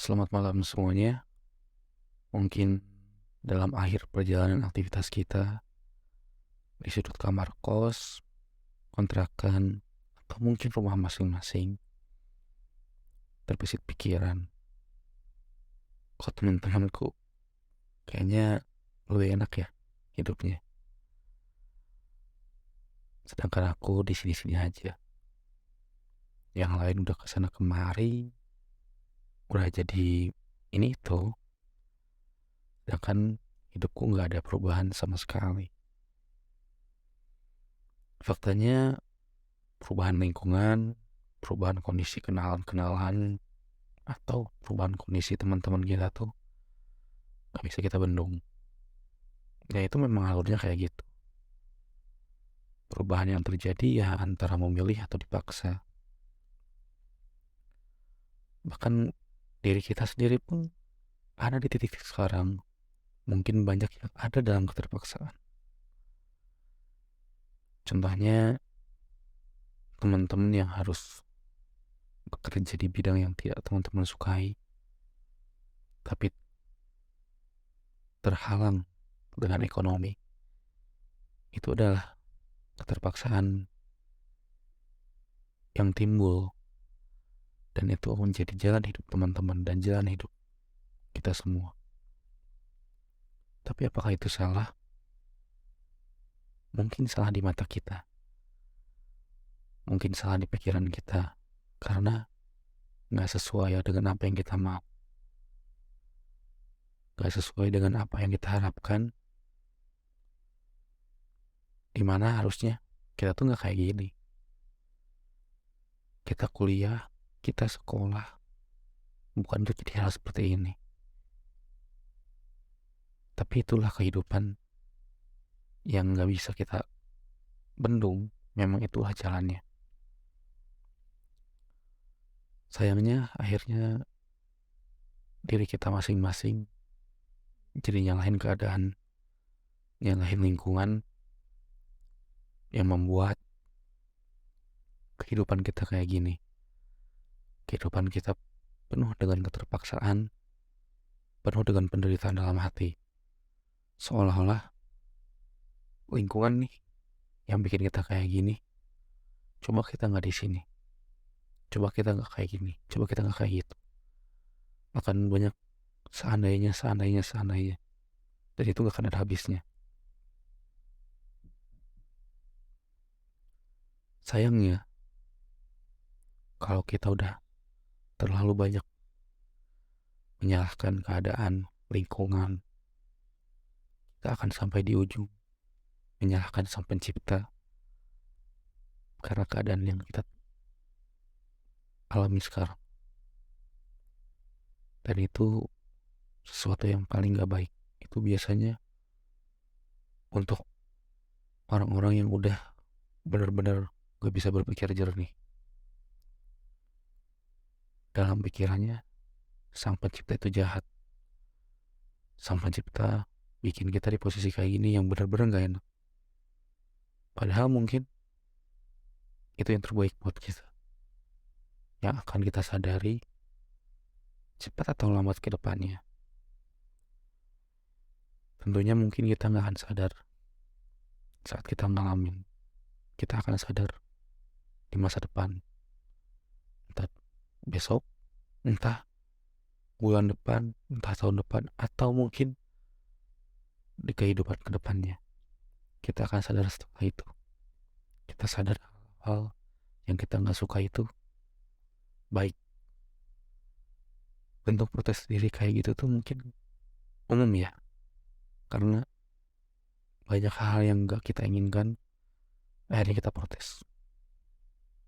Selamat malam semuanya. Mungkin dalam akhir perjalanan aktivitas kita di sudut kamar kos, kontrakan, atau mungkin rumah masing-masing, terbesit pikiran, kok teman-temanku kayaknya lebih enak ya hidupnya. Sedangkan aku di sini-sini aja. Yang lain udah kesana kemari, udah jadi ini itu, sedangkan hidupku nggak ada perubahan sama sekali. Faktanya perubahan lingkungan, perubahan kondisi kenalan-kenalan, atau perubahan kondisi teman-teman kita tuh gak bisa kita bendung. Ya itu memang alurnya kayak gitu. Perubahan yang terjadi ya antara memilih atau dipaksa. Bahkan diri kita sendiri pun ada di titik sekarang. Mungkin banyak yang ada dalam keterpaksaan. Contohnya teman-teman yang harus bekerja di bidang yang tidak teman-teman sukai, tapi terhalang dengan ekonomi. Itu adalah keterpaksaan yang timbul, dan itu menjadi jalan hidup teman-teman dan jalan hidup kita semua. Tapi apakah itu salah? Mungkin salah di mata kita, mungkin salah di pikiran kita, karena nggak sesuai dengan apa yang kita mau, nggak sesuai dengan apa yang kita harapkan, dimana harusnya kita tuh nggak kayak gini. Kita kuliah, kita sekolah, bukan untuk jadi hal seperti ini. Tapi itulah kehidupan yang nggak bisa kita bendung, memang itulah jalannya. Sayangnya akhirnya diri kita masing-masing jadi nyalahin keadaan, nyalahin lingkungan, yang membuat kehidupan kita kayak gini. Kehidupan kita penuh dengan keterpaksaan, penuh dengan penderitaan dalam hati. Seolah-olah lingkungan nih yang bikin kita kayak gini. Coba kita nggak di sini, coba kita nggak kayak gini, coba kita nggak kayak gitu. Akan banyak seandainya, seandainya, seandainya. Dan itu nggak akan ada habisnya. Sayangnya, kalau kita udah terlalu banyak menyalahkan keadaan, lingkungan, kita akan sampai di ujung menyalahkan sang pencipta karena keadaan yang kita alami sekarang. Dan itu sesuatu yang paling gak baik. Itu biasanya untuk orang-orang yang udah benar-benar gak bisa berpikir jernih. Dalam pikirannya, sang pencipta itu jahat. Sang pencipta bikin kita di posisi kayak gini yang benar-benar gak enak. Padahal mungkin itu yang terbaik buat kita. Yang akan kita sadari cepat atau lambat ke depannya. Tentunya mungkin kita gak akan sadar saat kita ngalamin. Kita akan sadar di masa depan. Entah besok, entah bulan depan, entah tahun depan, atau mungkin di kehidupan kedepannya. Kita akan sadar setelah itu. Kita sadar hal yang kita nggak suka itu baik. Bentuk protes diri kayak gitu tuh mungkin umum ya, karena banyak hal yang nggak kita inginkan, akhirnya kita protes.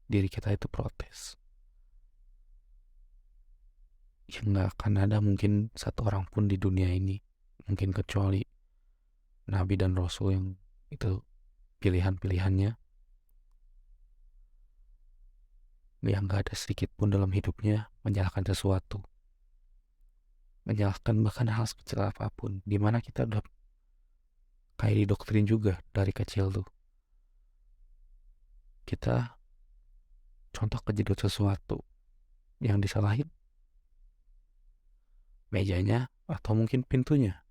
Diri kita itu protes. Yang nggak akan ada mungkin satu orang pun di dunia ini, mungkin kecuali Nabi dan Rasul yang itu pilihan-pilihannya, yang gak ada sedikit pun dalam hidupnya menyalahkan sesuatu, menyalahkan bahkan hal sekecil apapun, dimana kita udah kayak didoktrin juga dari kecil tuh. Kita contoh kejedot sesuatu yang disalahin, mejanya, atau mungkin pintunya.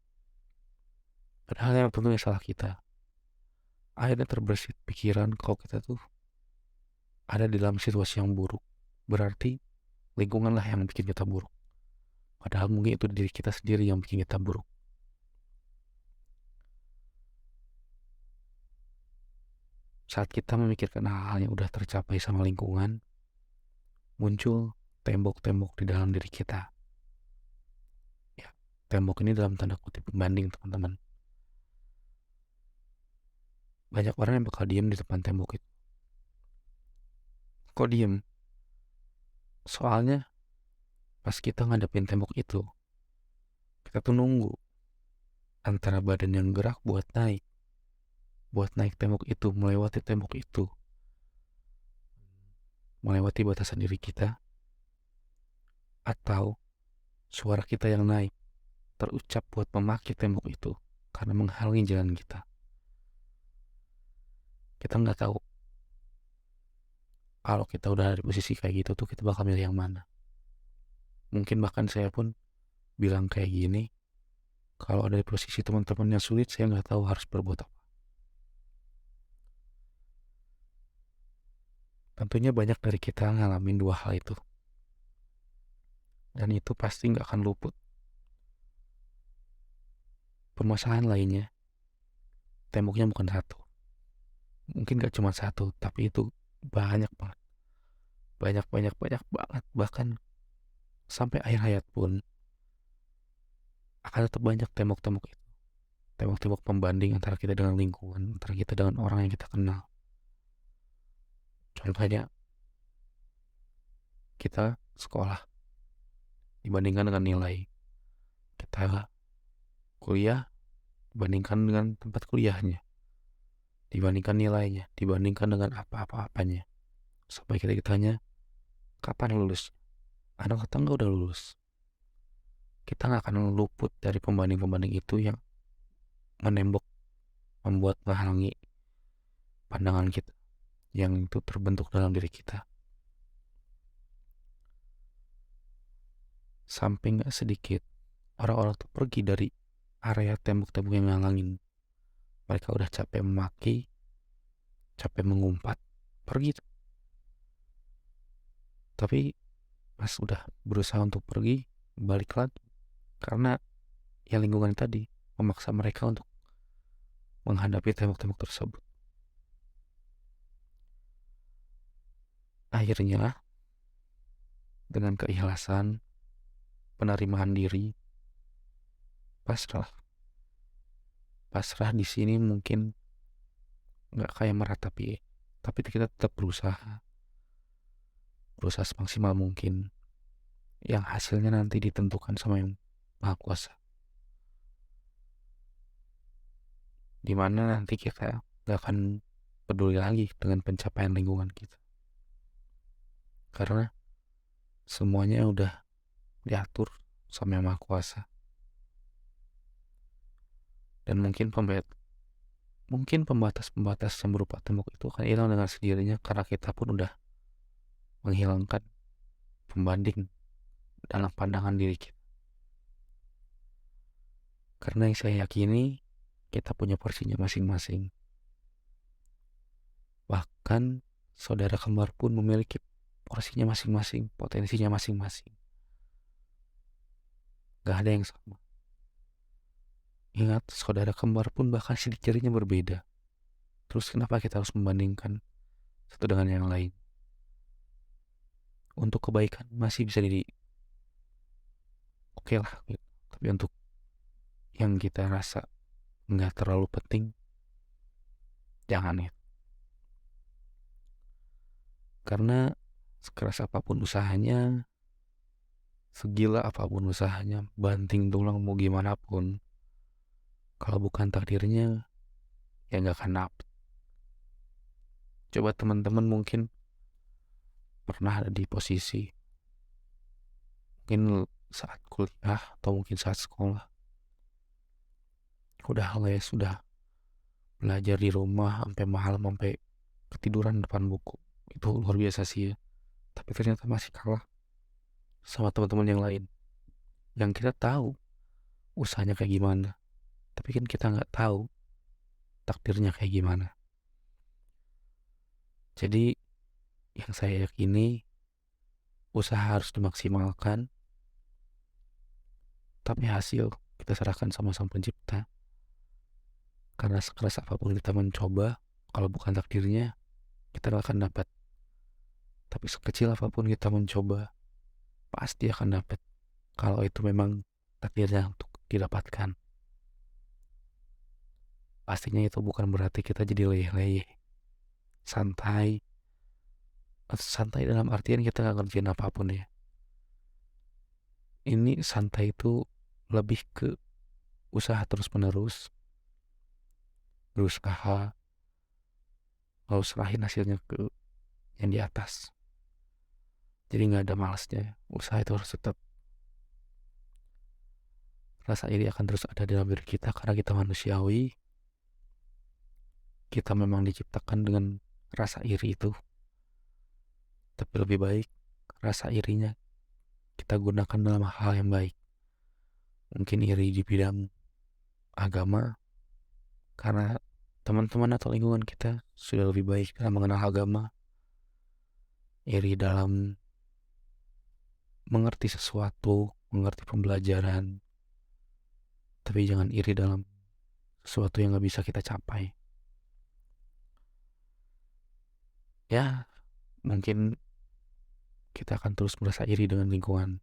Padahal yang tentunya salah kita. Akhirnya terbersit pikiran kalau kita tuh ada di dalam situasi yang buruk. Berarti lingkunganlah yang bikin kita buruk. Padahal mungkin itu diri kita sendiri yang bikin kita buruk. Saat kita memikirkan hal-hal yang udah tercapai sama lingkungan, muncul tembok-tembok di dalam diri kita. Ya, tembok ini dalam tanda kutip pembanding, teman-teman. Banyak orang yang bakal diem di depan tembok itu. Kok diem? Soalnya pas kita ngadepin tembok itu, kita tuh nunggu antara badan yang gerak buat naik tembok itu, melewati tembok itu, melewati batasan diri kita, atau suara kita yang naik terucap buat memaki tembok itu karena menghalangi jalan kita. Kita nggak tahu kalau kita udah ada di posisi kayak gitu tuh kita bakal milih yang mana. Mungkin bahkan saya pun bilang kayak gini, kalau ada di posisi teman-teman yang sulit, saya nggak tahu harus berbuat apa. Tentunya banyak dari kita ngalamin dua hal itu, dan itu pasti nggak akan luput. Permasalahan lainnya, temboknya bukan satu, mungkin gak cuma satu, tapi itu banyak banget, banyak banget, bahkan sampai akhir hayat pun akan tetap banyak tembok-tembok itu, tembok-tembok pembanding antara kita dengan lingkungan, antara kita dengan orang yang kita kenal. Contohnya, kita sekolah dibandingkan dengan nilai, kita kuliah dibandingkan dengan tempat kuliahnya, dibandingkan nilainya, dibandingkan dengan apa-apa-apanya, sampai kita ditanya kapan lulus. Anak kata nggak udah lulus. Kita nggak akan luput dari pembanding-pembanding itu yang menembok, membuat menghalangi pandangan kita yang itu terbentuk dalam diri kita. Sampai nggak sedikit orang-orang tuh pergi dari area tembok-tembok yang ngalangin. Mereka udah capek memaki, capek mengumpat, pergi. Tapi pas udah berusaha untuk pergi, balik lagi. Karena ya lingkungan tadi memaksa mereka untuk menghadapi tembok-tembok tersebut. Akhirnya, dengan keikhlasan, penerimaan diri, pasrah. Pasrah di sini mungkin nggak kayak meratapi, tapi kita tetap berusaha semaksimal mungkin. Yang hasilnya nanti ditentukan sama yang Maha Kuasa. Dimana nanti kita nggak akan peduli lagi dengan pencapaian lingkungan kita. Karena semuanya udah diatur sama yang Maha Kuasa. Dan mungkin pembatas-pembatas yang berupa tembok itu akan hilang dengan sendirinya karena kita pun udah menghilangkan pembanding dalam pandangan diri kita. Karena yang saya yakini kita punya porsinya masing-masing. Bahkan saudara kembar pun memiliki porsinya masing-masing, potensinya masing-masing. Gak ada yang sama. Ingat, saudara kembar pun bahkan sidik jarinya berbeda. Terus kenapa kita harus membandingkan satu dengan yang lain? Untuk kebaikan masih bisa oke lah gitu. Tapi untuk yang kita rasa nggak terlalu penting, jangan ya. Karena sekeras apapun usahanya, segila apapun usahanya, banting tulang mau gimana pun, kalau bukan takdirnya, ya nggak akan dapet. Coba teman-teman mungkin pernah ada di posisi, mungkin saat kuliah atau mungkin saat sekolah, udah les, sudah belajar di rumah sampai malam, sampai ketiduran depan buku. Itu luar biasa sih ya. Tapi ternyata masih kalah sama teman-teman yang lain. yang kita tahu usahanya kayak gimana, tapi kan kita nggak tahu takdirnya kayak gimana. Jadi yang saya yakini, usaha harus dimaksimalkan, tapi hasil kita serahkan sama Sang Pencipta. Karena sekeras apapun kita mencoba, kalau bukan takdirnya, kita gak akan dapat. Tapi sekecil apapun kita mencoba, pasti akan dapat. Kalau itu memang takdirnya untuk didapatkan. Pastinya itu bukan berarti kita jadi leyeh-leyeh. Santai. Santai dalam artian kita gak ngerjain apapun ya. Ini santai itu lebih ke usaha terus-menerus, berusaha, lalu serahin hasilnya ke yang di atas. Jadi gak ada malasnya. Usaha itu harus tetap. Rasa iri akan terus ada dalam diri kita karena kita manusiawi. Kita memang diciptakan dengan rasa iri itu. Tapi lebih baik rasa irinya kita gunakan dalam hal yang baik. Mungkin iri di bidang agama, karena teman-teman atau lingkungan kita sudah lebih baik dalam mengenal agama. Iri dalam mengerti sesuatu, mengerti pembelajaran. Tapi jangan iri dalam sesuatu yang gak bisa kita capai. Ya, mungkin kita akan terus merasa iri dengan lingkungan,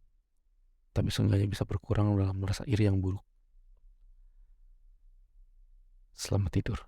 tapi seenggaknya bisa berkurang dalam merasa iri yang buruk. Selamat tidur.